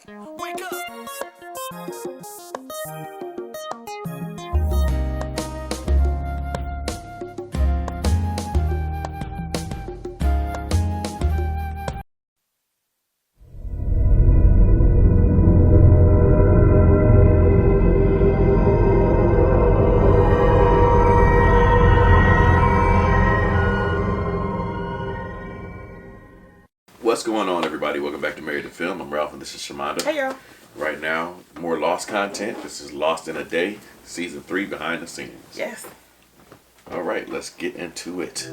Wake up! What's going on, everybody? Welcome back to Married to Film. I'm Ralph and this is Shamanda. Hey, y'all. Right now, more Lost content. This is Lost in a Day, Season 3 behind the scenes. Yes. All right, let's get into it.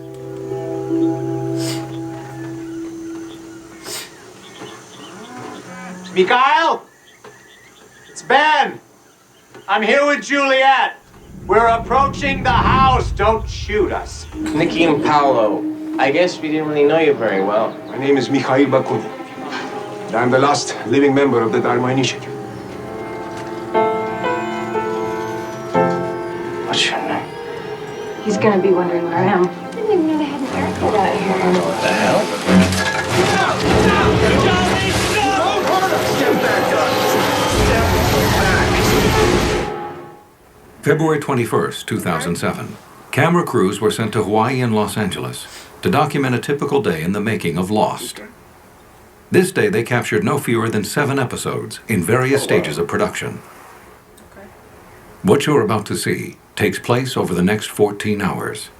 Mikhail? It's Ben. I'm here with Juliet. We're approaching the house. Don't shoot us. Nikki and Paolo. I guess we didn't really know you very well. My name is Mikhail Bakunin. I'm the last living member of the Dharma Initiative. What's your name? He's gonna be wondering where I am. I didn't even know they had an airport out here. I don't know what the hell. February 21st, 2007. Camera crews were sent to Hawaii and Los Angeles to document a typical day in the making of Lost. This day they captured no fewer than 7 episodes in various stages of production. What you're about to see takes place over the next 14 hours.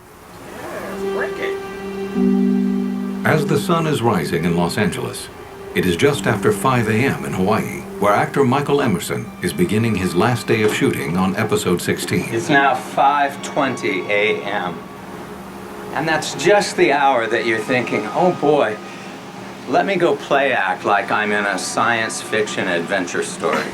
As the sun is rising in Los Angeles, it is just after 5 a.m. in Hawaii, where actor Michael Emerson is beginning his last day of shooting on episode 16. It's now 5:20 a.m. And that's just the hour that you're thinking, oh boy, let me go play act like I'm in a science fiction adventure story.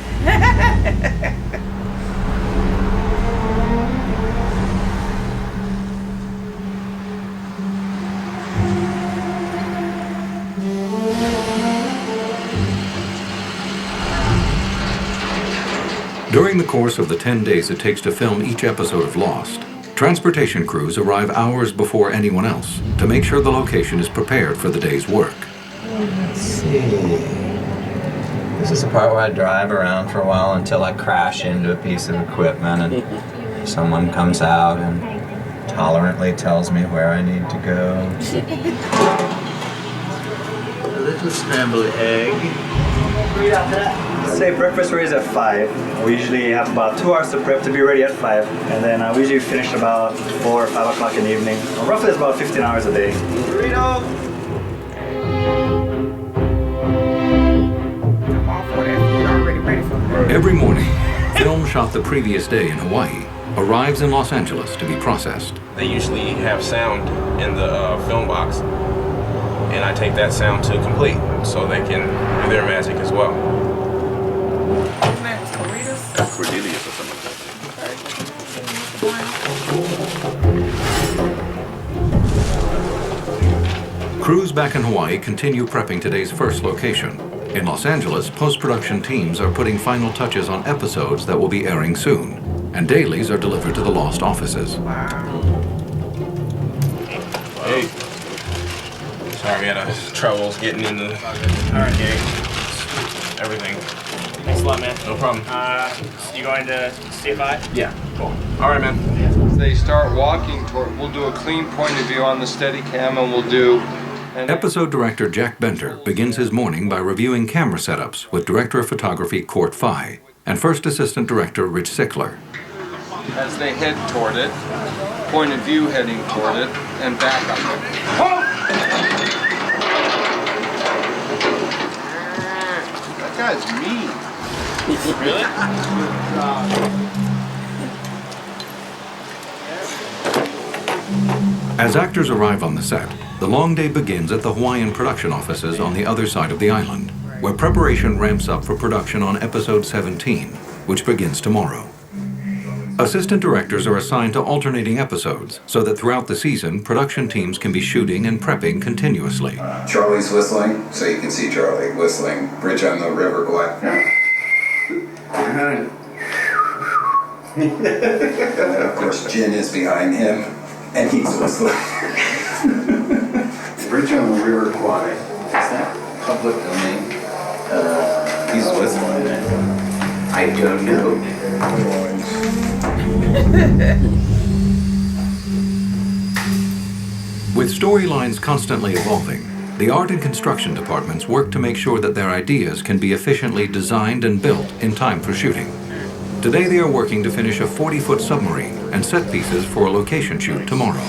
During the course of the 10 days it takes to film each episode of Lost, transportation crews arrive hours before anyone else to make sure the location is prepared for the day's work. Let's see. This is the part where I drive around for a while until I crash into a piece of equipment and someone comes out and tolerantly tells me where I need to go. A little scrambled egg. Say breakfast ready is at 5. We usually have about 2 hours to prep to be ready at 5. And then we usually finish about 4 or 5 o'clock in the evening. Roughly it's about 15 hours a day. Burrito. I'm all for that. We're already ready for it. Every morning, film shot the previous day in Hawaii arrives in Los Angeles to be processed. They usually have sound in the film box, and I take that sound to complete so they can do their magic as well. Cornelius or something like that. Crews back in Hawaii continue prepping today's first location. In Los Angeles, post-production teams are putting final touches on episodes that will be airing soon, and dailies are delivered to the Lost offices. Hey. Sorry, we had troubles getting in the gate. Everything. Thanks a lot, man. No problem. You going to CFI? Yeah. Cool. All right, man. As they start walking toward, we'll do a clean point of view on the Steadicam, and we'll do... Episode director Jack Benter begins his morning by reviewing camera setups with director of photography Court फ़ाई and first assistant director Rich Sickler. As they head toward it, point of view heading toward it, and back up it. That guy's mean. Really? As actors arrive on the set, the long day begins at the Hawaiian production offices on the other side of the island, where preparation ramps up for production on episode 17, which begins tomorrow. Assistant directors are assigned to alternating episodes so that throughout the season, production teams can be shooting and prepping continuously. Charlie's whistling, so you can see Charlie whistling. Bridge on the River Kwai. And then, of course, Jin is behind him, and he's whistling. Bridge on the River Kwai. Is that public domain? He's listening. I don't know. With storylines constantly evolving, the art and construction departments work to make sure that their ideas can be efficiently designed and built in time for shooting. Today they are working to finish a 40-foot submarine and set pieces for a location shoot tomorrow.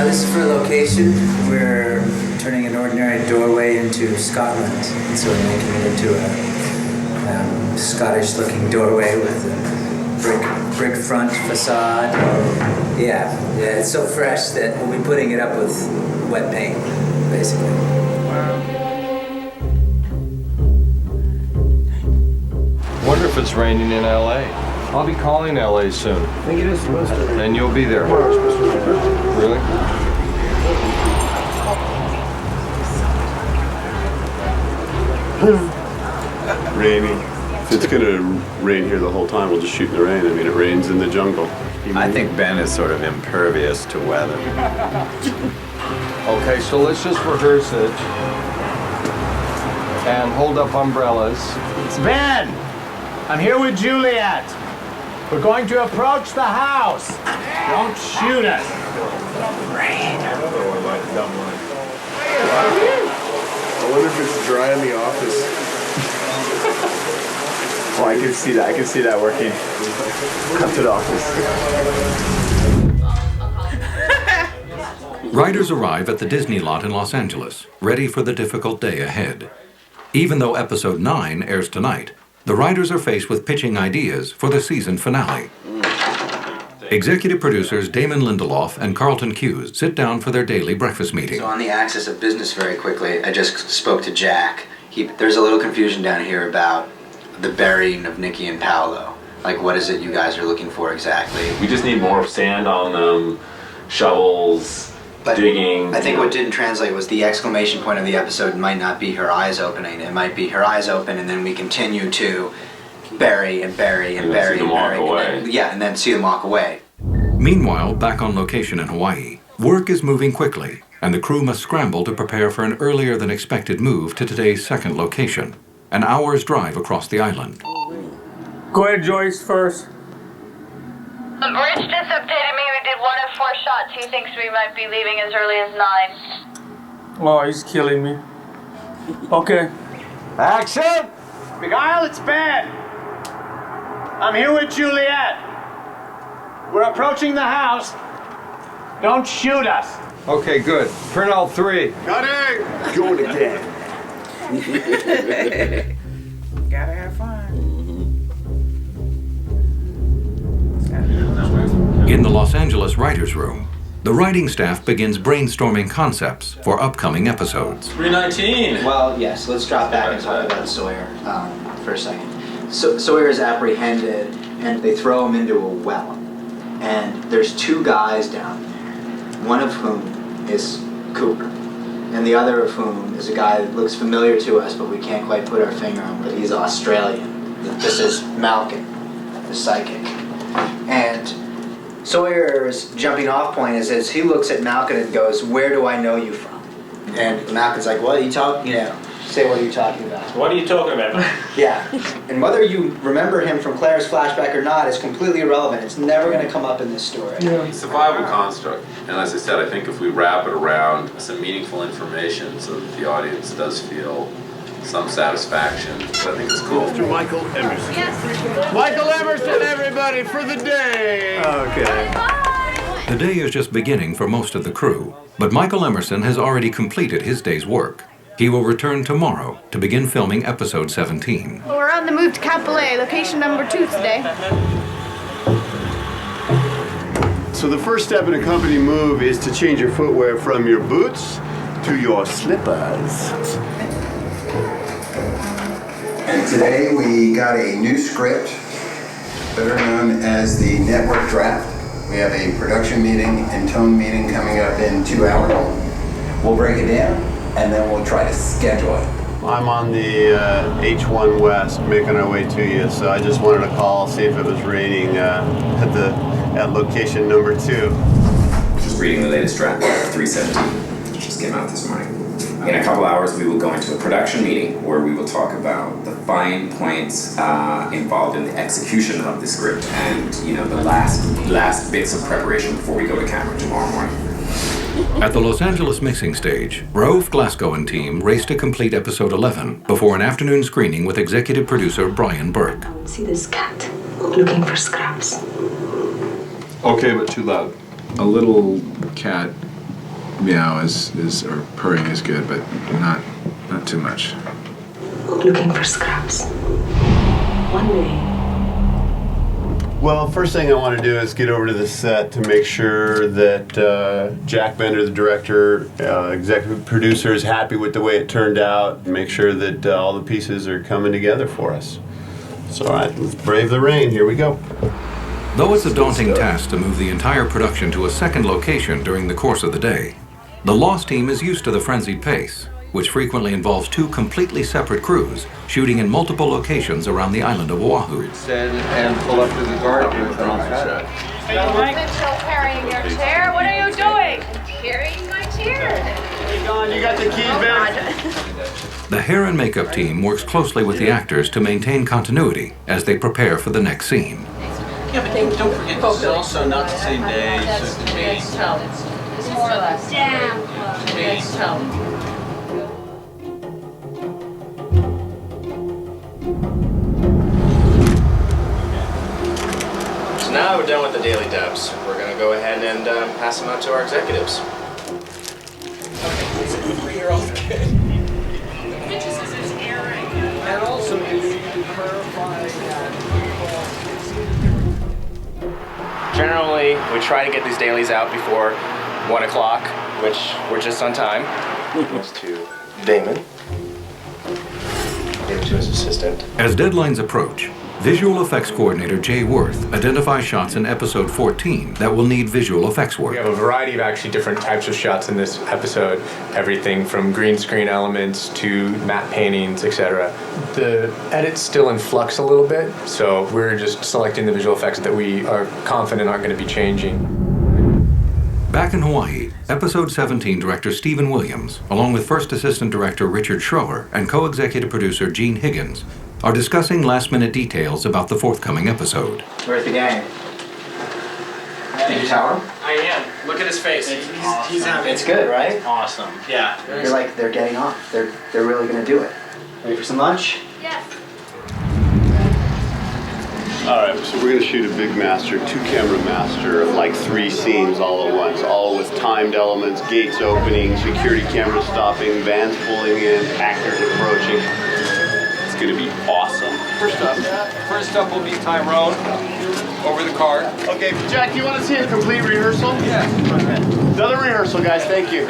This is for location. We're turning an ordinary doorway into Scotland. And so we're making it into a Scottish-looking doorway with a brick front facade. Yeah, it's so fresh that we'll be putting it up with wet paint, basically. Wonder if it's raining in LA. I'll be calling LA soon. I think it is supposed to. And you'll be there. Really? Raining. If it's gonna rain here the whole time, we'll just shoot in the rain. I mean, it rains in the jungle. I think Ben is sort of impervious to weather. Okay, so let's just rehearse it. And hold up umbrellas. It's Ben! I'm here with Juliet. We're going to approach the house. Don't shoot us. I wonder if it's dry in the office. Oh, I can see that. I can see that working. Come to the office. Writers arrive at the Disney lot in Los Angeles, ready for the difficult day ahead. Even though episode 9 airs tonight, the writers are faced with pitching ideas for the season finale. Executive producers Damon Lindelof and Carlton Cuse sit down for their daily breakfast meeting. So on the axis of business very quickly, I just spoke to Jack. There's a little confusion down here about the burying of Nikki and Paolo. Like, what is it you guys are looking for exactly? We just need more sand on them, shovels, digging. I think what didn't translate was the exclamation point of the episode might not be her eyes opening. It might be her eyes open and then we continue to bury and bury and bury and bury. And then see them walk away. Meanwhile, back on location in Hawaii, work is moving quickly, and the crew must scramble to prepare for an earlier than expected move to today's second location, an hour's drive across the island. Go ahead, Joyce, first. Rich just updated me. We did 1 of 4 shots. He thinks we might be leaving as early as 9. Oh, he's killing me. Okay. Action! Beguile, it's Ben. I'm here with Juliet. We're approaching the house. Don't shoot us. Okay, good. Print all 3. Got it! Going again. Gotta have fun. In the Los Angeles writers' room, the writing staff begins brainstorming concepts for upcoming episodes. 319. Well, yes, let's drop back and talk about Sawyer for a second. Sawyer is apprehended and they throw him into a well. And there's 2 guys down there, one of whom is Cooper, and the other of whom is a guy that looks familiar to us, but we can't quite put our finger on, but he's Australian. This is Malcolm, the psychic. And Sawyer's jumping off point is as he looks at Malcolm and goes, "Where do I know you from?" And Malcolm's like, "What are you talking, say what are you talking about?" What are you talking about? Yeah. And whether you remember him from Claire's flashback or not is completely irrelevant. It's never going to come up in this story. It's a viable construct. And as I said, I think if we wrap it around some meaningful information so that the audience does feel some satisfaction, I think it's cool. Mr. Michael Emerson. Yes. Michael Emerson, everybody, for the day. Okay. The day is just beginning for most of the crew, but Michael Emerson has already completed his day's work. He will return tomorrow to begin filming episode 17. Well, we're on the move to Camp Belay, location number 2 today. So the first step in a company move is to change your footwear from your boots to your slippers. And today we got a new script, better known as the network draft. We have a production meeting and tone meeting coming up in 2 hours. We'll break it down and then we'll try to schedule it. I'm on the H1 West making our way to you, so I just wanted to call, see if it was raining at location number 2. Just reading the latest draft, 317. Just came out this morning. In a couple hours, we will go into a production meeting where we will talk about the fine points involved in the execution of the script and, the last bits of preparation before we go to camera tomorrow morning. At the Los Angeles mixing stage, Raouf Glasgow and team raced to complete episode 11 before an afternoon screening with executive producer Brian Burke. See this cat looking for scraps. Okay, but too loud. A little cat meow or purring is good, but not too much. Looking for scraps. One day. Well, first thing I want to do is get over to the set to make sure that Jack Bender, the director, executive producer, is happy with the way it turned out. Make sure that all the pieces are coming together for us. So, all right, let's brave the rain. Here we go. Though it's a daunting task to move the entire production to a second location during the course of the day, the Lost team is used to the frenzied pace, which frequently involves two completely separate crews shooting in multiple locations around the island of Oahu. And pull up to the guard booth on the shot. You're still carrying your chair? What are you doing? Carrying my chair. You got the keys back? The hair and makeup team works closely with the actors to maintain continuity as they prepare for the next scene. Yeah, but don't forget, this is also not the same day, so it could be... It's more or less. Damn. So now we're done with the daily dubs. We're going to go ahead and pass them out to our executives. And also, you need to clarify Generally, we try to get these dailies out before 1 o'clock, which we're just on time. Goes to Damon. Give it to his assistant. As deadlines approach, visual effects coordinator Jay Worth identifies shots in episode 14 that will need visual effects work. We have a variety of actually different types of shots in this episode. Everything from green screen elements to matte paintings, etc. The edit's still in flux a little bit, so we're just selecting the visual effects that we are confident aren't going to be changing. Back in Hawaii, episode 17 director Stephen Williams, along with first assistant director Richard Schroer and co-executive producer Gene Higgins, are discussing last-minute details about the forthcoming episode. Where's the gang? Did you tell him? I am. Look at his face. He's having It's good, right? awesome. Yeah. They're getting off. They're really gonna do it. Ready for some lunch? Yes. All right, so we're going to shoot a big master, 2-camera master of like 3 scenes all at once, all with timed elements, gates opening, security cameras stopping, vans pulling in, actors approaching. It's going to be awesome. First up will be Tyrone, over the card. Okay, Jack, do you want to see a complete rehearsal? Yeah. Another rehearsal, guys, thank you.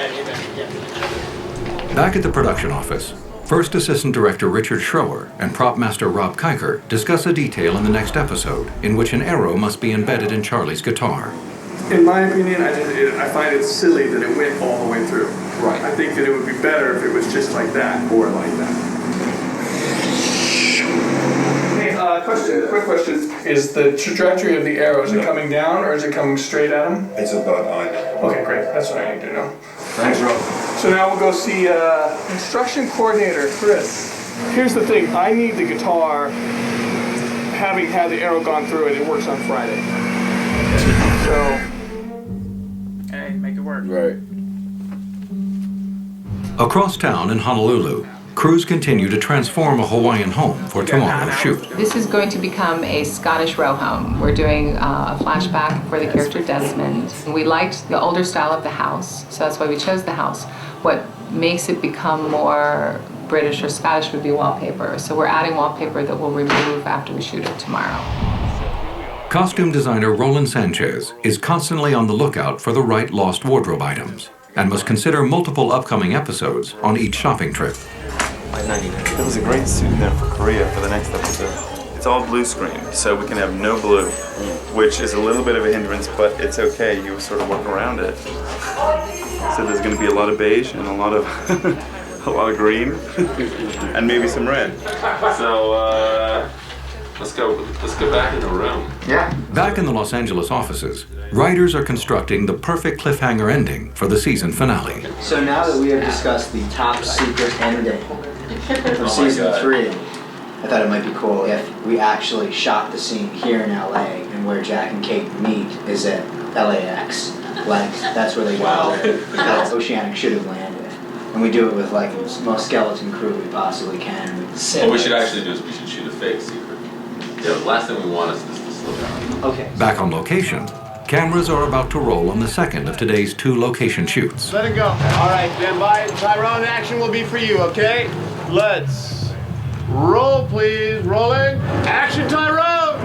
Back at the production office, first assistant director Richard Schroer and prop master Rob Kiker discuss a detail in the next episode in which an arrow must be embedded in Charlie's guitar. In my opinion, I find it silly that it went all the way through. Right. I think that it would be better if it was just like that or like that. Hey, quick question. Is the trajectory of the arrow, is it coming down or is it coming straight at him? It's about on. Okay, great. That's what I need to know. Thanks, Rob. So now we'll go see instruction coordinator Chris. Here's the thing. I need the guitar, having had the arrow gone through it. It works on Friday. So. Hey, make it work. Right. Across town in Honolulu, crews continue to transform a Hawaiian home for tomorrow's shoot. This is going to become a Scottish row home. We're doing a flashback for the character Desmond. We liked the older style of the house, so that's why we chose the house. What makes it become more British or Scottish would be wallpaper. So we're adding wallpaper that we'll remove after we shoot it tomorrow. Costume designer Roland Sanchez is constantly on the lookout for the right lost wardrobe items and must consider multiple upcoming episodes on each shopping trip. There was a great suit there for Korea for the next episode. It's all blue screen, so we can have no blue, which is a little bit of a hindrance, but it's okay. You sort of work around it. So there's going to be a lot of beige and a lot of a lot of green, and maybe some red. So let's go back in the room. Yeah. Back in the Los Angeles offices, writers are constructing the perfect cliffhanger ending for the season finale. So now that we have discussed the top secret ending of season 3, I thought it might be cool if we actually shot the scene here in LA, and where Jack and Kate meet is at LAX. Like, that's where they got that Oceanic should have landed. And we do it with like the most skeleton crew we possibly can. What we should actually do is we should shoot a fake secret. Yeah, the last thing we want is this to slow down. Okay. Back on location, cameras are about to roll on the second of today's 2 location shoots. Let it go. All right, stand by. Tyrone, action will be for you, okay? Let's roll, please. Rolling. Action, Tyrone!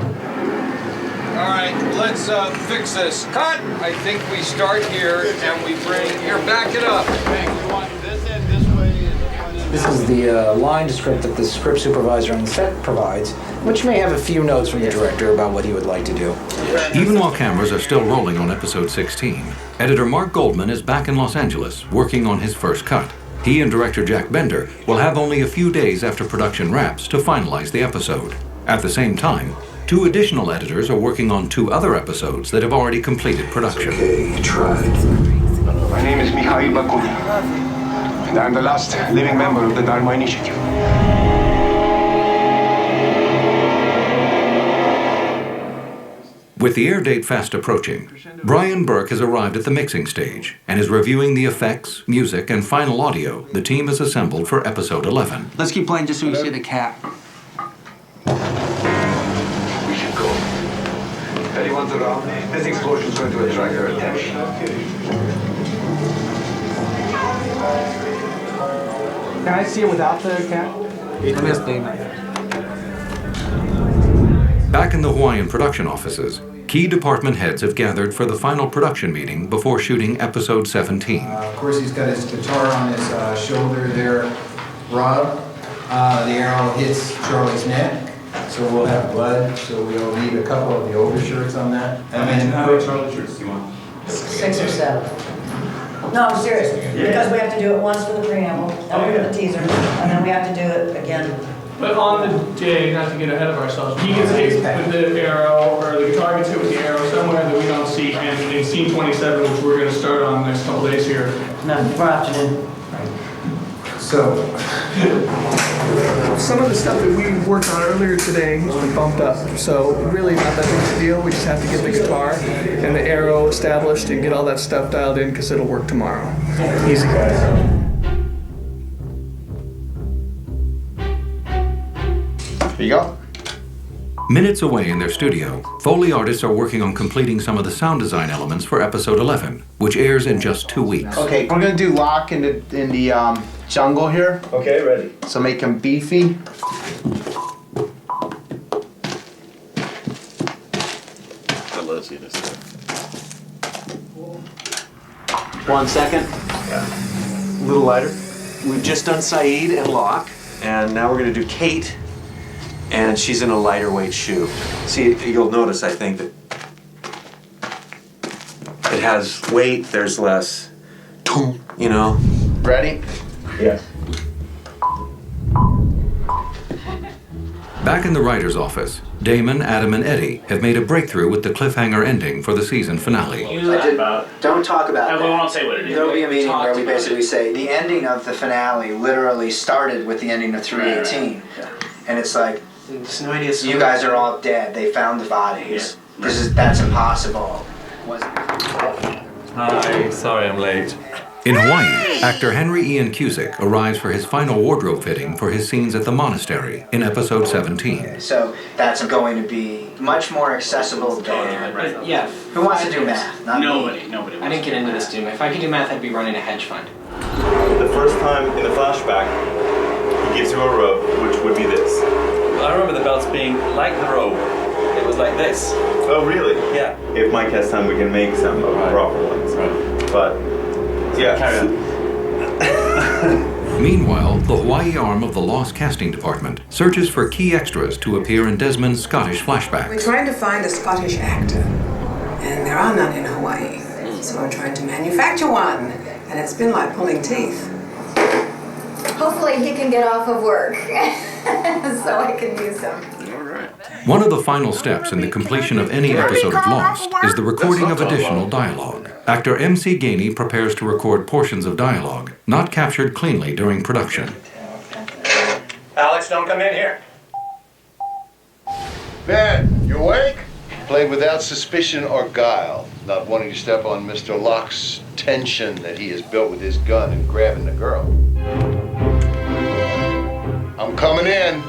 All right, let's fix this. Cut! I think we start here and we bring, here, back it up. This is the line script that the script supervisor on the set provides, which may have a few notes from the director about what he would like to do. Even while cameras are still rolling on episode 16, editor Mark Goldman is back in Los Angeles working on his first cut. He and director Jack Bender will have only a few days after production wraps to finalize the episode. At the same time, 2 additional editors are working on 2 other episodes that have already completed production. Okay, you tried. My name is Mikhail Bakunin, and I'm the last living member of the Dharma Initiative. With the air date fast approaching, Brian Burke has arrived at the mixing stage and is reviewing the effects, music, and final audio the team has assembled for episode 11. Let's keep playing just so we see the cat. We should go. If anyone's around, this explosion's going to attract their attention. Can I see it without the cat? Back in the Hawaiian production offices, key department heads have gathered for the final production meeting before shooting episode 17. Of course, he's got his guitar on his shoulder there, Rob. The arrow hits Charlie's neck, so we'll have blood, so we'll leave a couple of the overshirts on that. And then how many Charlie shirts do you want? 6 or 7. No, I'm serious, because we have to do it once for the preamble, then for the teaser, and then we have to do it again. But on the day, not to get ahead of ourselves, he gets hit with the arrow, or the guitar gets hit with the arrow somewhere that we don't see, and in scene 27, which we're going to start on the next couple days here. No, tomorrow afternoon. So, some of the stuff that we worked on earlier today has been bumped up, so really not that big a deal. We just have to get the guitar and the arrow established and get all that stuff dialed in because it'll work tomorrow. Easy, guys. Here you go. Minutes away in their studio, Foley artists are working on completing some of the sound design elements for episode 11, which airs in just 2 weeks. Okay, we're gonna do Locke in the jungle here. Okay, ready. So make him beefy. I love seeing this stuff. 1 second. Yeah. A little lighter. We've just done Saeed and Locke, and now we're going to do Kate, and she's in a lighter weight shoe. See, you'll notice, I think, that it has weight, there's less, you know. Ready? Yes. Back in the writer's office, Damon, Adam, and Eddie have made a breakthrough with the cliffhanger ending for the season finale. Don't talk about that. We won't say what it is. There'll be a meeting where we basically say the ending of the finale literally started with the ending of 318. And it's like, you guys are all dead. They found the bodies. That's impossible. Hi, sorry I'm late. In Hawaii, actor Henry Ian Cusick arrives for his final wardrobe fitting for his scenes at the monastery in episode 17. So that's going to be much more accessible than... Yeah. Who wants to do math? Not Nobody. me. I didn't get into this, dude. If I could do math, I'd be running a hedge fund. The first time in the flashback, he gives you a rope, which would be this. I remember the belts being like the rope. It was like this. Oh, really? Yeah. If Mike has time, we can make some of the proper ones. Right. But, yeah. Carry on. Meanwhile, the Hawaii arm of the Lost Casting Department searches for key extras to appear in Desmond's Scottish flashbacks. We're trying to find a Scottish actor, and there are none in Hawaii. So we're trying to manufacture one, and it's been like pulling teeth. Hopefully he can get off of work so I can use him. One of the final steps in the completion of any episode of Lost is the recording of additional dialogue. Actor MC Gainey prepares to record portions of dialogue not captured cleanly during production. Alex, don't come in here. Ben, you awake? Played without suspicion or guile, not wanting to step on Mr. Locke's tension that he has built with his gun and grabbing the girl. I'm coming in.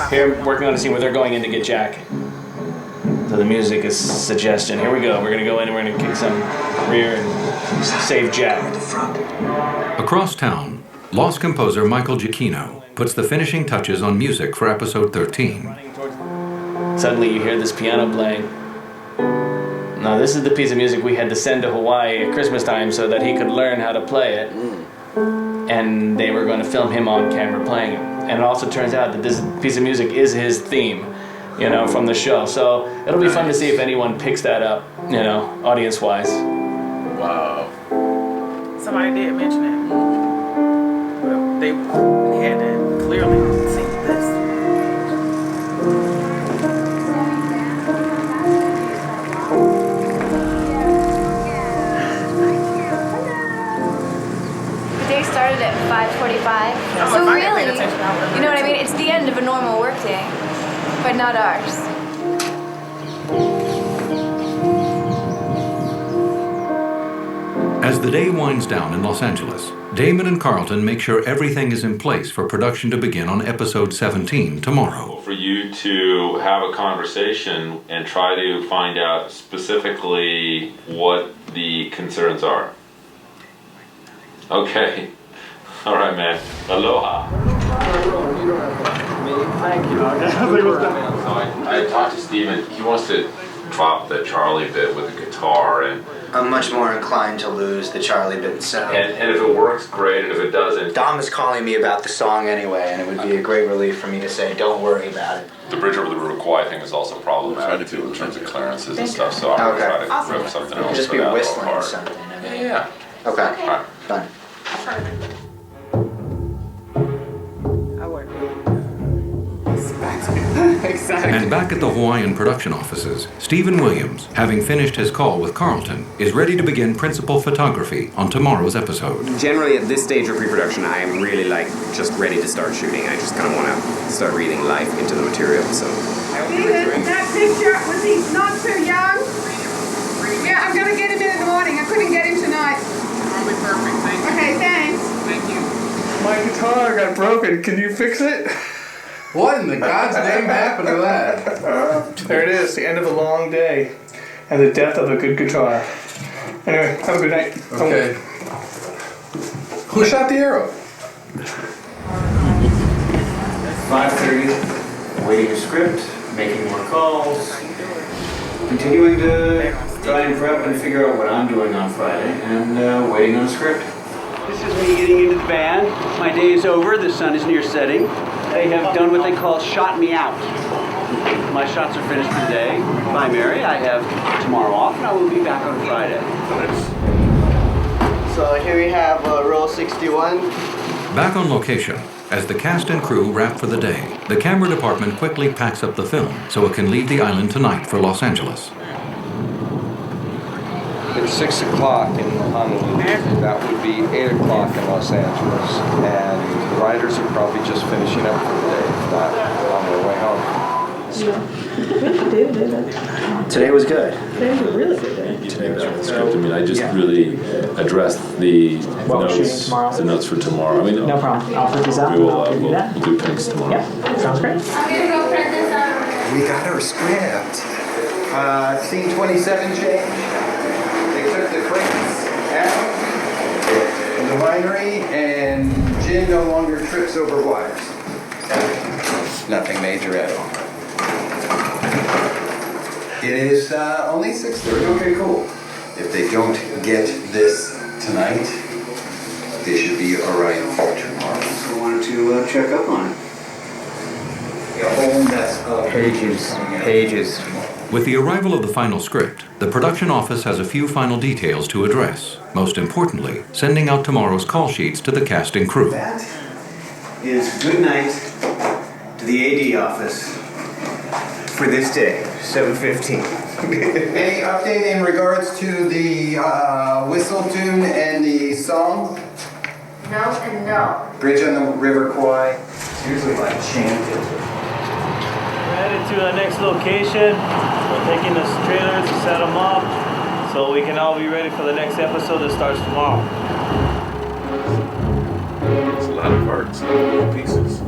Here, working on a scene where they're going in to get Jack. So the music is suggestion. Here we go. We're gonna go in and we're gonna kick some rear and save Jack. Across town, Lost composer Michael Giacchino puts the finishing touches on music for episode 13. Suddenly you hear this piano playing. Now this is the piece of music we had to send to Hawaii at Christmas time so that he could learn how to play it. And they were going to film him on camera playing it. And it also turns out that this piece of music is his theme, you know, from the show. So it'll be fun to see if anyone picks that up, you know, audience-wise. Wow. Somebody did mention it. Well, they had to clearly see this. Started at 5:45. So really, you know what I mean? It's the end of a normal workday, but not ours. As the day winds down in Los Angeles, Damon and Carlton make sure everything is in place for production to begin on episode 17 tomorrow. For you to have a conversation and try to find out specifically what the concerns are. Okay. All right, man. Aloha. Thank you. I talked to Steven. He wants to drop the Charlie bit with the guitar, and I'm much more inclined to lose the Charlie bit. So. And if it works, great. And if it doesn't, Dom is calling me about the song anyway, and it would be a great relief for me to say, "Don't worry about it." the bridge over the Uruguay thing is also problematic too in terms of clearances and stuff. So I'm gonna try to rip something else. Just for be that whistling part. or something. Yeah. Okay. All right. Done. And back at the Hawaiian production offices, Stephen Williams, having finished his call with Carlton, is ready to begin principal photography on tomorrow's episode. Generally, at this stage of pre-production, I am really just ready to start shooting. I just kind of want to start breathing life into the material. So. Steven, that picture, was he not too young? Yeah, I'm gonna get him in the morning. I couldn't get him tonight. Probably perfect. Thank you. Okay, thanks. Thank you. My guitar got broken. Can you fix it? What in the God's name happened to that? There it is, the end of a long day and the death of a good guitar. Anyway, have a good night. Okay. Who shot the arrow? 5:30, waiting a script, making more calls, continuing to try and prep and figure out what I'm doing on Friday, and waiting on a script. This is me getting into the band. My day is over, the sun is near setting. They have done what they call shot me out. My shots are finished for the day. Bye, Mary. I have tomorrow off, and I will be back on Friday. So here we have roll 61. Back on location, as the cast and crew wrap for the day, the camera department quickly packs up the film so it can leave the island tonight for Los Angeles. It's 6 o'clock in Honolulu. That would be 8 o'clock in Los Angeles. And the writers are probably just finishing up for the day, if not on their way home. Today was good. Today was a really good day. Today was the script. I mean, I just really addressed the notes for tomorrow. I mean, No problem. I'll put these up. We will We'll we'll do pinks tomorrow. Yep, sounds great. We got our script. Scene 27 change. They took the crates out of the winery, and Jin no longer trips over wires. Nothing major at all. It is only 6:30. Okay, cool. If they don't get this tonight, they should be alright for tomorrow. So I wanted to check up on it. A whole mess of pages. With the arrival of the final script, the production office has a few final details to address. Most importantly, sending out tomorrow's call sheets to the cast and crew. is good night to the AD office for this day, 7:15. Any update in regards to the whistle tune and the song? No and no. Bridge on the River Kwai. It's usually like chanted. We're headed to our next location. We're taking the trailers to set them up so we can all be ready for the next episode that starts tomorrow. It's a lot of parts, a lot of little pieces.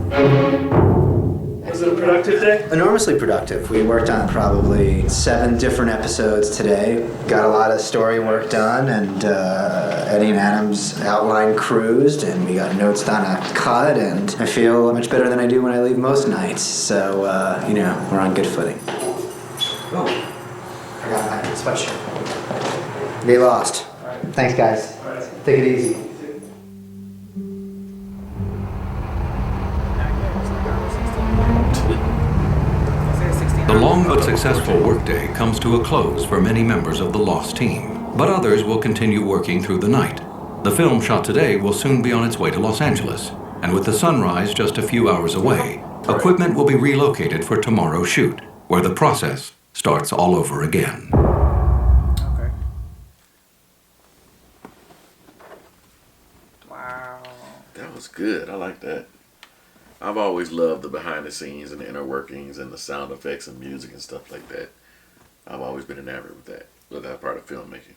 Was it a productive day? Enormously productive. We worked on probably 7 different episodes today. Got a lot of story work done, and Eddie and Adam's outline cruised, and we got notes done a cut, and I feel much better than I do when I leave most nights. So, you know, we're on good footing. Oh, I got my sweatshirt. They lost. Thanks, guys. Take it easy. The long but successful workday comes to a close for many members of the Lost team, but others will continue working through the night. The film shot today will soon be on its way to Los Angeles, and with the sunrise just a few hours away, equipment will be relocated for tomorrow's shoot, where the process starts all over again. Okay. Wow. That was good. I like that. I've always loved the behind the scenes and the inner workings and the sound effects and music and stuff like that. I've always been enamored with that part of filmmaking.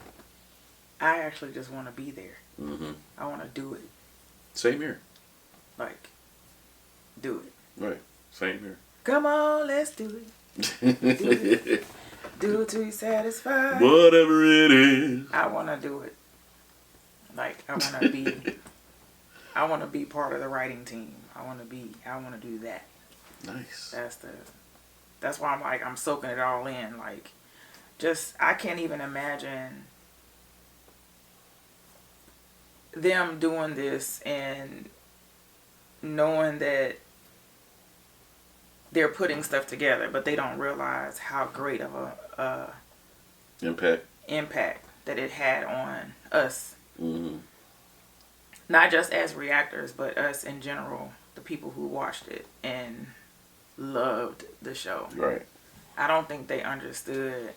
I actually just want to be there. Mm-hmm. I want to do it. Same here. Like, do it. Right. Same here. Come on, let's do it. Do it. Do it till you're satisfied. Whatever it is. I want to do it. Like, I want to be part of the writing team. I want to do that. Nice. That's why I'm like, I'm soaking it all in. Like, I can't even imagine them doing this and knowing that they're putting stuff together, but they don't realize how great of a impact that it had on us. Mm-hmm. Not just as reactors, but us in general, the people who watched it and loved the show. Right. I don't think they understood,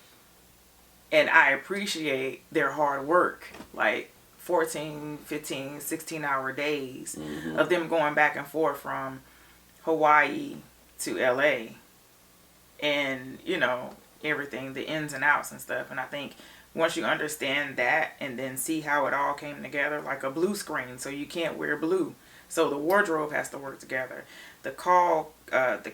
and I appreciate their hard work, like 14, 15, 16-hour days of them going back and forth from Hawaii to LA and, you know, everything, the ins and outs and stuff. And I think once you understand that and then see how it all came together, like a blue screen, so you can't wear blue. So the wardrobe has to work together. The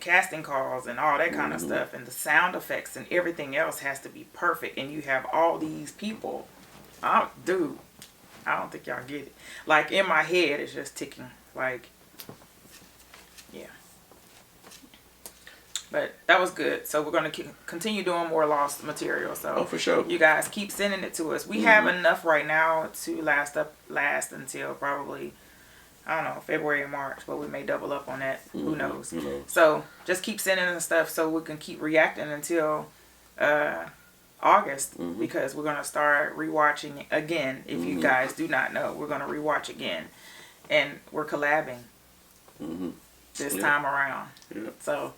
casting calls and all that kind of stuff, and the sound effects and everything else has to be perfect. And you have all these people. Dude, I don't think y'all get it. Like, in my head, it's just ticking. Like, yeah. But that was good. So we're going to continue doing more Lost material. So for sure. You guys keep sending it to us. We have enough right now to last until probably, I don't know, February or March, but we may double up on that. Who knows? So just keep sending us stuff so we can keep reacting until August, because we're going to start rewatching again. If you guys do not know, we're going to rewatch again. And we're collabing this time around. Yeah. So,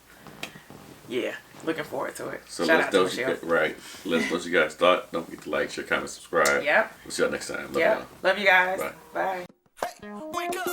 yeah, looking forward to it. So Shout out to Michelle. Right. Let us know what you guys thought. Don't forget to like, share, comment, subscribe. Yep. We'll see y'all next time. Love you guys. Bye. Bye. Wake up!